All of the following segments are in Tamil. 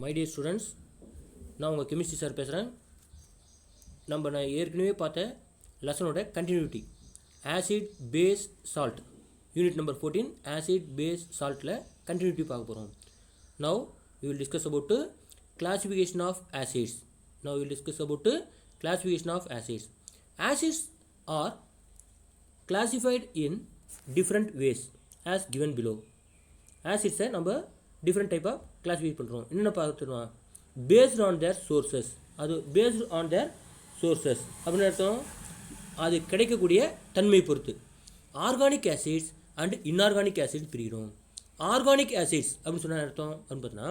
மை டியர் ஸ்டூடெண்ட்ஸ், நான் உங்கள் கெமிஸ்ட்ரி சார் பேசுகிறேன். நான் ஏற்கனவே பார்த்த லெசனோட continuity acid base salt unit number 14 acid base சால்ட்டில் கண்டினியூட்டி பார்க்க போகிறோம். Now we will discuss about classification of acids. Acids are classified in different ways as given below. Acids நம்ம different type of classify பண்ணுறோம். என்னென்ன பார்த்துருவோம்? Based on their sources. அது based on their sources அப்படின்னு அர்த்தம் அது கிடைக்கக்கூடிய தன்மை பொறுத்து organic acids and inorganic acids பிரிக்கிறோம். ஆர்கானிக் ஆசிட்ஸ் அப்படின்னு சொன்ன அர்த்தம் அப்படின்னு பார்த்தோன்னா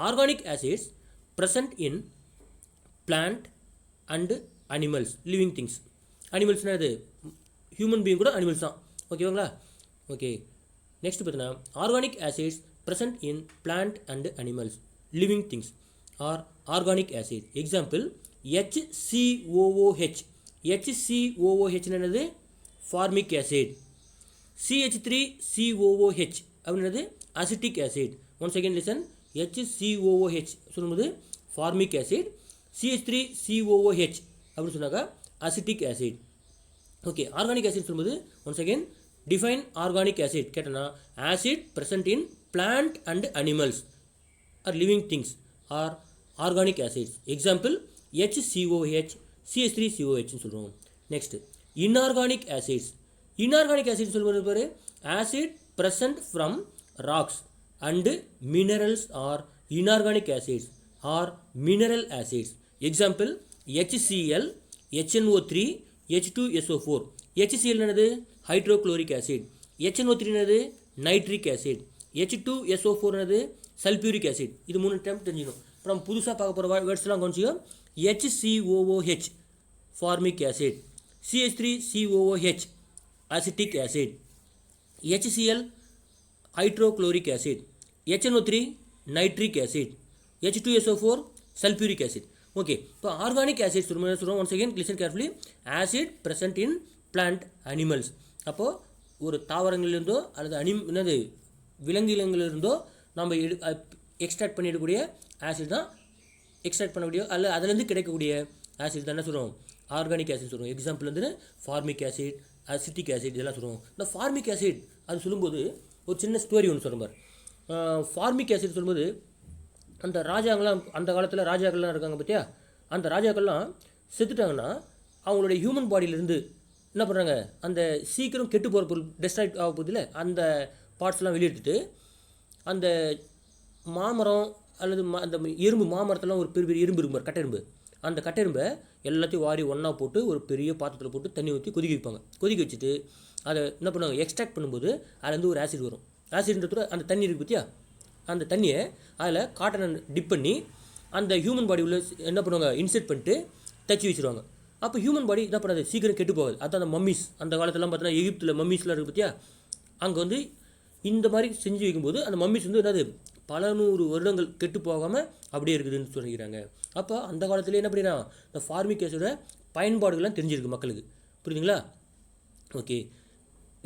organic acids present in plant and animals, living things. அனிமல்ஸ்னால் அது ஹியூமன் பீயிங் கூட அனிமல்ஸ் தான். ஓகேங்களா? ஓகே, நெக்ஸ்ட் பார்த்தீங்கன்னா organic acids present in plant and animals, living things are organic acid. Example HCOOH. HCOOH என்னது? Formic acid. CH3COOH அப்படின்றது acetic acid. One second listen. HCOOH சொல்லும்போது ஃபார்மிக் ஆசிட், CH3COOH அப்படின்னு சொன்னாக்கா acetic acid. Okay, organic acid சொல்லும்போது one second define organic acid கேட்டனா acid present in plant and animals are living things are organic acids. Example HCOH, CH3COH சொல்லுவோம். Next inorganic acids. Inorganic acid சொல்லுவது பேர் acid present from rocks and minerals are inorganic acids are mineral acids. Example HCl, HNO3, H2SO4. HCl என்னது? Hydrochloric acid. HNO3 என்னது? Nitric acid. H2SO4 என்னது? Sulphuric acid. இது 3 டைம் தெரிஞ்சுக்கணும். இப்போ நம்ம புதுசாக பார்க்க போகிற வேர்ட்ஸ்லாம் கொஞ்சம் HCOOH formic acid, CH3COOH acetic acid, HCl hydrochloric acid, HNO3 nitric acid, H2SO4 sulphuric acid. Okay, இப்போ ஆர்கானிக் ஆசிட் சொல்லுவோம். One second listen carefully. Acid present in plant animals. அப்போது ஒரு தாவரங்களிலிருந்தோ அல்லது என்னது விலங்கினங்களிலிருந்தோ நம்ம எக்ஸ்ட்ராக்ட் பண்ணிடக்கூடிய ஆசிட் தான் எக்ஸ்ட்ராக்ட் பண்ணக்கூடிய அல்ல அதுலேருந்து கிடைக்கக்கூடிய ஆசிட் தான் என்ன சொல்லுவோம்? ஆர்கானிக் ஆசிட் சொல்லுவோம். எக்ஸாம்பிள் வந்து ஃபார்மிக் ஆசிட், அசிட்டிக் ஆசிட் இதெல்லாம் சொல்லுவோம். இந்த ஃபார்மிக் ஆசிட் அது சொல்லும்போது ஒரு சின்ன ஸ்டோரி ஒன்று சொல்கிற மாதிரி. ஃபார்மிக் ஆசிட் சொல்லும்போது அந்த ராஜாங்கள்லாம் அந்த காலத்தில் ராஜாக்கள்லாம் இருக்காங்க பார்த்தியா, அந்த ராஜாக்கள்லாம் செத்துட்டாங்கன்னா அவங்களுடைய ஹியூமன் பாடியிலேருந்து என்ன பண்ணுறாங்க, அந்த சீக்கிரம் கெட்டு போகிற பொருள் டெஸ்ட்ராக்ட் ஆக போதில்லை அந்த பார்ட்ஸ்லாம் வெளியெடுத்துட்டு அந்த மாமரம் அல்லது அந்த எறும்பு மாமரத்தெல்லாம் ஒரு பெரிய பெரிய எறும்பு இருக்கும், கட்டெரும்பு. அந்த கட்டெரும்பை எல்லாத்தையும் வாரி ஒன்றா போட்டு ஒரு பெரிய பாத்திரத்தில் போட்டு தண்ணி ஊற்றி கொதிக்க வைப்பாங்க. கொதிக்க வச்சுட்டு அதை என்ன பண்ணுவாங்க, எக்ஸ்ட்ராக்ட் பண்ணும்போது அதுலேருந்து ஒரு ஆசிட் வரும். ஆசிட்ன்றது அந்த தண்ணி இருக்குது பார்த்தியா, அந்த தண்ணியை அதில் காட்டனை டிப் பண்ணி அந்த ஹியூமன் பாடி உள்ள என்ன பண்ணுவாங்க, இன்செர்ட் பண்ணிட்டு தச்சு வச்சுருவாங்க. அப்போ ஹியூமன் பாடி என்ன பண்ணாது, சீக்கிரம் கெட்டு போகாது. அதுதான் அந்த மம்மிஸ். அந்த காலத்துலாம் பார்த்தீங்கன்னா எகிப்தில் மம்மிஸ்லாம் இருக்குது பார்த்தியா, அங்கே வந்து இந்த மாதிரி செஞ்சு வைக்கும்போது அந்த மம்மிஸ் வந்து என்னது பல 100 வருடங்கள் கெட்டு போகாமல் அப்படியே இருக்குதுன்னு சொல்லிக்கிறாங்க. அப்போ அந்த காலத்துலேயே என்ன பண்ணினா இந்த ஃபார்மிக் ஆசிடோட பயன்பாடுகள்லாம் தெரிஞ்சிருக்கு மக்களுக்கு. புரியுதுங்களா? ஓகே,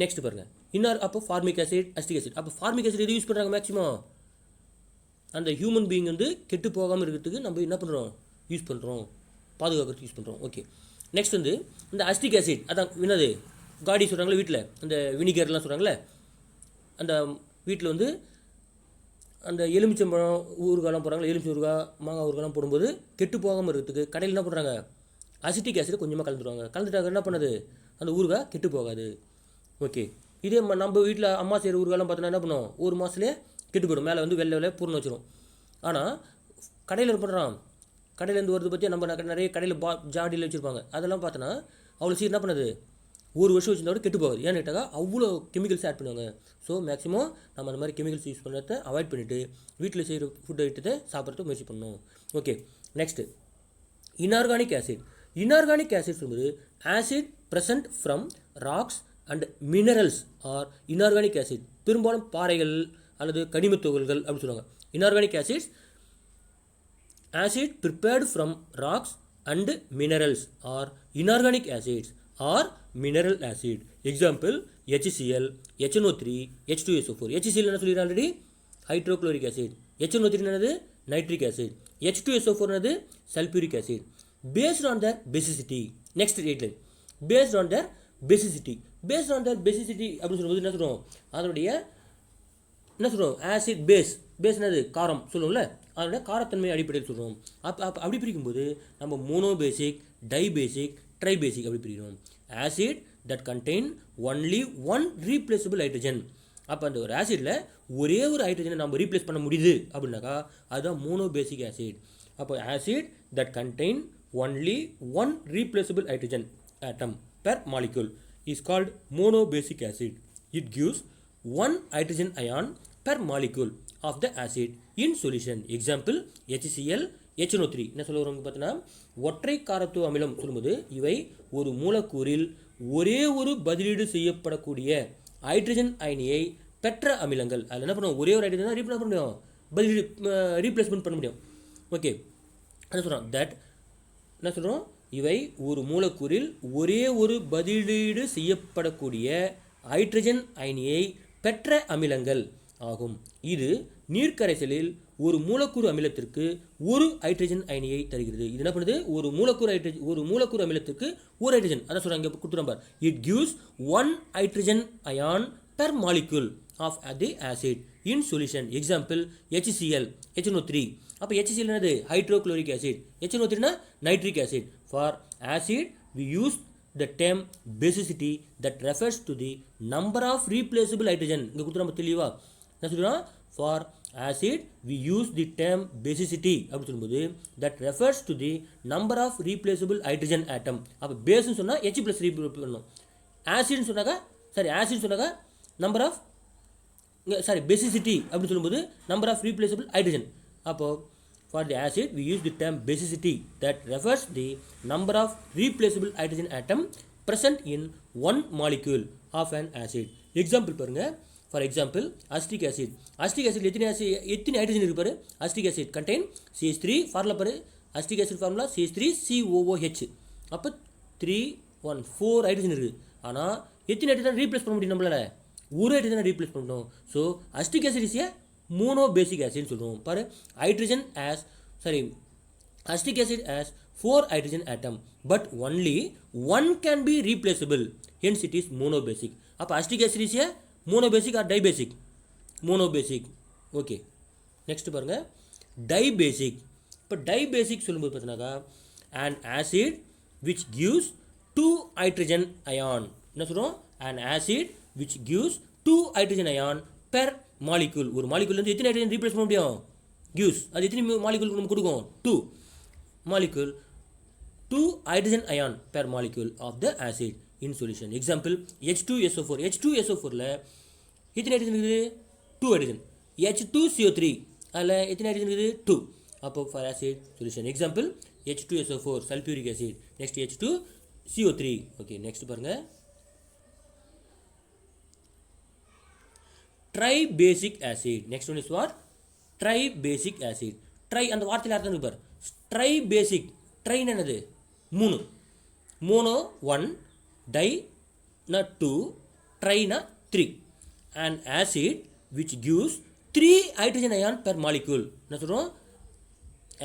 நெக்ஸ்ட் பாருங்கள். அப்போ ஃபார்மிக் ஆசிட், அசிட்டிக் ஆசிட். அப்போ ஃபார்மிக் ஆசிட் எது யூஸ் பண்ணுறாங்க? மேக்ஸிமம் அந்த ஹியூமன் பீயிங் வந்து கெட்டு போகாமல் இருக்கிறதுக்கு நம்ம என்ன பண்ணுறோம், யூஸ் பண்ணுறோம், பாதுகாக்கிறதுக்கு யூஸ் பண்ணுறோம். ஓகே, நெக்ஸ்ட் வந்து இந்த அசிட்டிக் ஆசிட். அதான் என்னது காடி சொல்கிறாங்களே வீட்டில், அந்த வினிகர்லாம் சொல்கிறாங்களே, அந்த வீட்டில் வந்து அந்த எலுமிச்சம்பழம் ஊறுகாலாம் போடுறாங்களே, எலுமிச்சை ஊறுகாய் மாங்காய் ஊறுகாலாம் போடும்போது கெட்டு போகாமல் இருக்கிறதுக்கு கடையில் என்ன பண்ணுறாங்க, அசிட்டிக் ஆசிட் கொஞ்சமாக கலந்துடுவாங்க. கலந்துட்டாங்க என்ன பண்ணுது, அந்த ஊறுகாய் கெட்டு போகாது. ஓகே, இதே நம்ம வீட்டில் அம்மா செய்கிற ஊறுகாலாம் பார்த்தோன்னா என்ன பண்ணுவோம், ஒரு மாதத்துலேயே கெட்டு போயிடும், மேலே வந்து வெள்ளை பூர்ணம் வச்சிடும். ஆனால் கடையில் என்ன பண்ணுறான், கடையிலேருந்து வருது பற்றி நம்ம நிறைய கடையில் ஜாடியில் வச்சுருப்பாங்க, அதெல்லாம் பார்த்தோன்னா அவ்வளோ சீக்கிரம் என்ன பண்ணுது, ஒரு வருஷம் வச்சுருந்தா கெட்டு போகாது. ஏன்னு கேட்டாக்கா அவ்வளோ கெமிக்கல்ஸ் ஆட் பண்ணுவாங்க. ஸோ மேக்ஸிமம் நம்ம அந்த மாதிரி கெமிக்கல்ஸ் யூஸ் பண்ணுறத அவாய்ட் பண்ணிவிட்டு வீட்டில் செய்கிற ஃபுட் ஐட்டத்தை சாப்பிட்றதுக்கு முயற்சி பண்ணணும். Okay, next inorganic acid. Inorganic acid சொல்லும்போது acid present from rocks and minerals are inorganic acid. பெரும்பாலும் பாறைகள் அல்லது கனிம துகள்கள் அப்படின்னு சொல்லுவாங்க. Inorganic acids acid prepared from rocks and minerals are inorganic acids are mineral acid. Example HCl, HNO3, H2SO4. HCl என்ன சொல்லிடுறேன் ஆல்ரெடி, ஹைட்ரோக்ளோரிக் ஆசிட். HNO3 என்னது, nitric acid. H2SO4 என்னது sulfuric acid. Based on their basicity. Next line. Based on their basicity. Based on their basicity அப்படின்னு சொல்லும்போது என்ன சொல்கிறோம், அதனுடைய என்ன சொல்கிறோம், ஆசிட் பேஸ் என்னது காரம் சொல்லுவோம்ல, அதோட காரத்தன்மை அடிப்படையில் சொல்கிறோம். அப்படி பிரிக்கும்போது நம்ம மோனோபேசிக், டைபேசிக், ட்ரைபேசிக் அப்படி பிரிக்கிறோம். Acid that contain only one replaceable hydrogen. அப்போ அந்த ஒரு ஆசிடில் ஒரே ஒரு ஹைட்ரஜனை நம்ம ரீப்ளேஸ் பண்ண முடியுது அப்படின்னாக்கா அதுதான் மோனோபேசிக் ஆசிட். அப்போ acid that contain only one replaceable hydrogen atom per molecule is called monobasic acid. It gives one hydrogen ion per molecule of the acid in solution. Example HCl HNO3. என்ன சொல்ல வரோம் பார்த்தீங்கன்னா, ஒற்றை காரத்துவ அமிலம் சொல்லும்போது இவை ஒரு மூலக்கூறில் ஒரே ஒரு பதிலீடு செய்யப்படக்கூடிய ஹைட்ரஜன் அயனியை பெற்ற அமிலங்கள். அதில் என்ன பண்ணுவோம், ஒரே ஒரு ஹைட்ரஜன் தான் ரீப்ளேஸ் பண்ண முடியும், பதிலீடு ரீப்ளேஸ்மெண்ட் பண்ண முடியும். ஓகே, என்ன சொல்கிறோம், தட் என்ன சொல்கிறோம், இவை ஒரு மூலக்கூறில் ஒரே ஒரு பதிலீடு செய்யப்படக்கூடிய ஹைட்ரஜன் அயனியை பெற்ற அமிலங்கள் ஆகும். இது நீர்க்கரைசலில் ஒரு மூலக்கூறு அமிலத்திற்கு ஒரு ஹைட்ரஜன் அயனியை தருகிறது. இது என்ன பண்ணுது, ஒரு மூலக்கூறு அமிலத்திற்கு ஒரு ஹைட்ரஜன், அதான் சொல்கிறாங்க இங்கே கொடுத்துறோம் பார். It gives one hydrogen ion per molecule of the acid in solution. Example HCl HNO3. அப்போ HCl என்னது hydrochloric acid, HNO3 nitric acid. For acid we use the term basicity that refers to the number of replaceable hydrogen. இங்கே கொடுத்து நம்ம தெளிவா என்ன சொல்கிறோம், for acid we use the term basicity அப்படி சொல்லும்போது that refers to the number of replaceable hydrogen atom. அப்போ பேஸ்ன்னு சொன்னால் H ப்ளஸ் ரீப்ளேஸ் பண்ணணும், ஆசிட்னு சொன்னாக்கா நம்பர் ஆஃப் basicity அப்படி சொல்லும்போது நம்பர் ஆஃப் ரீப்ளேசபிள் ஹைட்ரஜன். அப்போது for the acid we use the term basicity that refers the number of replaceable hydrogen atom present in one molecule of an acid. Example பாருங்க, for example acetic acid. acetic acid எத்தனை ஹைட்ரஜன் இருக்கு பாரு, acetic acid contain CH3 formula பாரு, acetic acid ஃபார்முலா CH3COOH. அப்போ 4 ஹைட்ரஜன் இருக்குது. ஆனால் எத்தனை ஹைட்ரஜன் ரீப்ளேஸ் பண்ண முடியும் நம்மளால, ஒரு ஹைட்ரஜனை ரீப்ளேஸ் பண்ணணும். So acetic acid is a monobasic acid சொல்லுவோம் பாரு. Hydrogen acetic acid has 4 hydrogen atom but only one can be replaceable, hence it is monobasic. அப்போ acetic acid is a monobasic or dibasic? monobasic. Okay, next பாருங்க டைபேசிக். இப்போ டைபேசிக் சொல்லும்போது பார்த்தீங்கன்னாக்கா an acid which gives 2 hydrogen ion. என்ன சொல்கிறோம், an acid which gives 2 hydrogen ion per molecule. ஒரு மாலிக்யூல்லேருந்து எத்தனை ஹைட்ரஜன் ரீப்ளேஸ் பண்ண முடியும், கிவ்ஸ். அது எத்தனை மாலிக்யூல் நம்ம கொடுக்கும், 2 molecule, 2 hydrogen ion per molecule of the acid in solution. Example H2SO4. H2SO4ல எத்தனை ஹைட்ரஜன் இருக்குது, 2 ஹைட்ரஜன். H2CO3 அதில் எத்தனை ஹைட்ரஜன் இருக்குது, 2. அப்போ for acid solution. Example H2SO4 sulphuric acid. Next H2CO3. Okay, next பாருங்கள் tribasic acid. Next one is what, tribasic acid. Tri அந்த வார்த்தையில் அர்த்தம் இருக்கு பார், tribasic. ட்ரை என்னது, 3, mono 1, di 2, tri 3. an acid which gives 3 hydrogen ion per molecule. என்ன சொல்கிறோம்,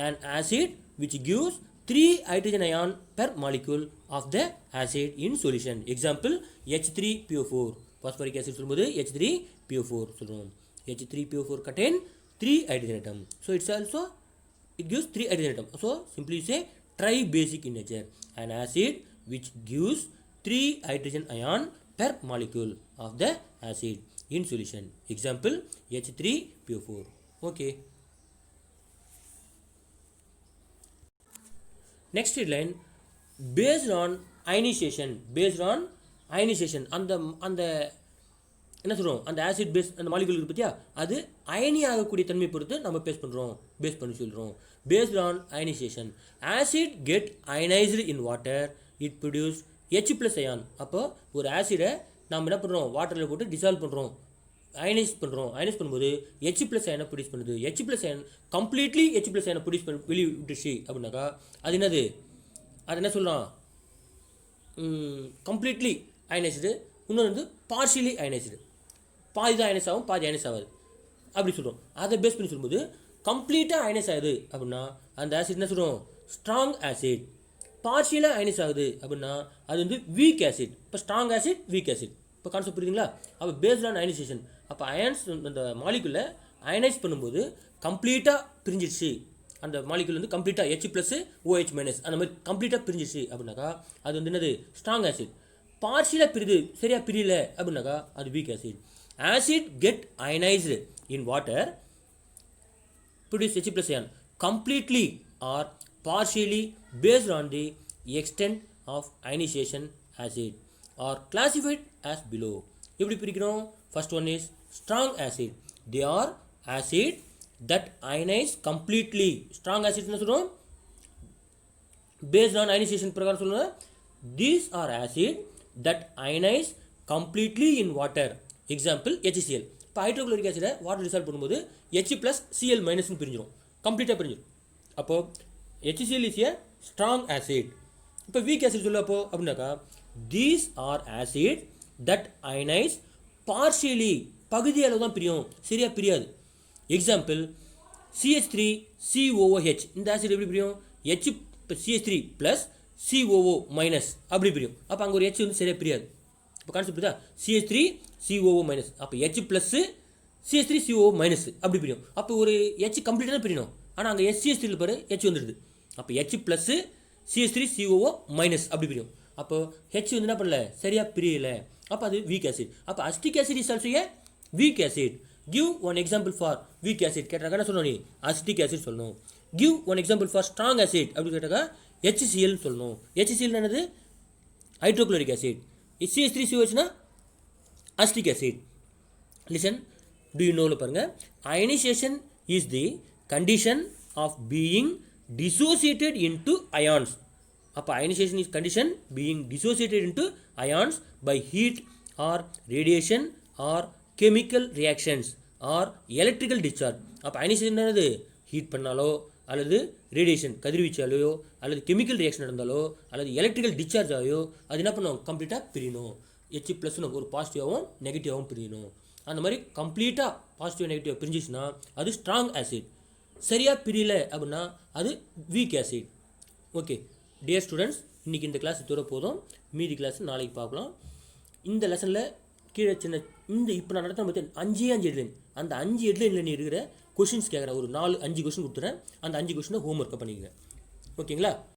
an acid which gives 3 hydrogen ion per molecule of the acid in solution. Example H3PO4. phosphoric acid சொல்லும்போது H3PO4 சொல்லுவோம். H3PO4 contain 3 hydrogen atom. So it gives 3 hydrogen atom. So simply say tribasic in nature. An acid which gives 3 hydrogen ion per molecule of the acid in solution. Example H3PO4. Okay. Next line, based on ionization. அந்த என்ன சொல்கிறோம், அந்த ஆசிட் பேஸ் அந்த மாலிகுல் இருக்குது பார்த்தியா, அது அயனி ஆகக்கூடிய தன்மை பொறுத்து நம்ம பேஸ் பண்ணி சொல்கிறோம். Based on ionisation, acid get ionised in water, it produce H+ ion. அப்போ ஒரு ஆசிடை நம்ம என்ன பண்ணுறோம், வாட்டரில் போட்டு டிசால்வ் பண்ணுறோம், அயனைஸ் பண்ணும்போது H+ அயனை ப்ரொடியூஸ் பண்ணுது. H+ அயன் கம்ப்ளீட்லி H+ அயனை ப்ரொடியூஸ் பண்ணி வெளியிட்டுச்சு அப்படின்னாக்கா அது என்னது, அது என்ன சொல்கிறோம், கம்ப்ளீட்லி அயனைஸ்டு. இன்னொன்று வந்து பார்ஷியலி அயனைஸ்டு, பாதி தான் அயனைஸ் ஆகும் பாதி அயனைஸ் ஆகாது அப்படி சொல்கிறோம். அதை பேஸ் பண்ணி சொல்லும்போது கம்ப்ளீட்டாக அயனைஸ் ஆகுது அப்படின்னா அந்த ஆசிட் என்ன சொல்கிறோம், ஸ்ட்ராங் ஆசிட். பார்ஷியலாக அயனைஸ் ஆகுது அப்படின்னா அது வந்து வீக் ஆசிட். இப்போ ஸ்ட்ராங் ஆசிட், வீக் ஆசிட். இப்போ கான்செப்ட் புரியுதுங்களா? அப்போ பேஸ்ட் ஆன் அயனைசேஷன். அப்போ அயன்ஸ் அந்த மாலிகுலை அயனைஸ் பண்ணும்போது கம்ப்ளீட்டாக பிரிஞ்சிடுச்சு, அந்த மாலிகுல் வந்து கம்ப்ளீட்டாக H+OH- அந்த மாதிரி கம்ப்ளீட்டாக பிரிஞ்சிடுச்சு அப்படின்னாக்கா அது வந்து என்னது, ஸ்ட்ராங் ஆசிட். பார்ஷியலாக பிரிது, சரியாக பிரியல அப்படின்னாக்கா அது week acid. Acid get ionised in water produce H+ ion completely or partially based on the extent of ionization acid are classified as below. எப்படி பிரிக்கிறோம்? First one is strong acid. They are acid that ionize completely. Strong acid என்ன சொல்றோம்? Based on ionization பிரகாரம் சொல்லுங்க. These are acid that ionize completely in water. Example HCl. இப்போ ஹைட்ரோக்ளோரிக் ஆசிடை வாட்டர் டிசால்வ் பண்ணும்போது H+Cl- பிரிஞ்சிடும், கம்ப்ளீட்டாக பிரிஞ்சிடும். அப்போது HCl is a strong acid. இப்போ வீக் ஆசிட் சொல்ல அப்போ அப்படின்னாக்கா these are acid that அயனைஸ் partially, பகுதி அளவு தான் பிரியும், சரியாக பிரியாது. Example CH3COOH. இந்த ஆசிட் எப்படி பிரியும்? CH3 + COO- அப்படி பிரியும். அப்போ அங்கே ஒரு H வந்து சரியாக பிரியாது. இப்போ கான்செப்ட் தான் CH3COO-. அப்போ H+ CH3COO- அப்படி பிரியும். அப்போ ஒரு H கம்ப்ளீட்டாக தான் பிரியணும், ஆனால் அங்கே SCH3 பாரு H வந்துடுது. அப்போ H+ CH3COO- அப்படி பிரியும். அப்போ H வந்து என்ன பண்ணல, சரியாக பிரியலை, அப்போ அது வீக் ஆசிட். அப்போ acetic acid is also A week acid. Give one example for week acid கேட்டாக்கா என்ன சொல்லணும், நீ அசிட்டிக் ஆசிட் சொல்லணும். Give one example for strong acid அப்படி கேட்டாக்கா HCl சொல்லணும். HCl என்னது, hydrochloric acid. CH3COH acetic acid. Listen, do you know பாருங்க, ionization is the condition of being dissociated into ions. அப்போ ionization is condition being dissociated into ions by heat or radiation or chemical reactions or electrical discharge. அப்போ ionization என்னது, ஹீட் பண்ணாலோ அல்லது ரேடியேஷன் கதிர்வீச்சாலையோ அல்லது கெமிக்கல் ரியாக்ஷன் நடந்தாலோ அல்லது எலக்ட்ரிக்கல் டிஸ்சார்ஜ் ஆகியோ அது என்ன பண்ணும், கம்ப்ளீட்டாக பிரியணும். H+ ஒரு பாசிட்டிவாகவும் நெகட்டிவாகவும் பிரியணும். அந்த மாதிரி கம்ப்ளீட்டாக பாசிட்டிவ் நெகட்டிவ் பிரிஞ்சிச்சுன்னா அது ஸ்ட்ராங் ஆசிட். சரியாக பிரியல அப்படின்னா அது week acid. Okay dear students, இன்றைக்கி இந்த கிளாஸ் தூர போதும், மீதி கிளாஸ் நாளைக்கு பார்க்கலாம். இந்த லெசனில் கீழே சின்ன இந்த இப்போ நான் நடத்த பற்றி 5 ஹெட்லைன், அந்த 5 ஹெட்லைனில் நீ இருக்கிற கொஷின்ஸ் கேட்குறேன். ஒரு 4-5 கொஷின் கொடுத்துறேன், அந்த 5 கொஷினை ஹோம் ஒர்க்கை பண்ணிக்கிறேன். ஓகேங்களா?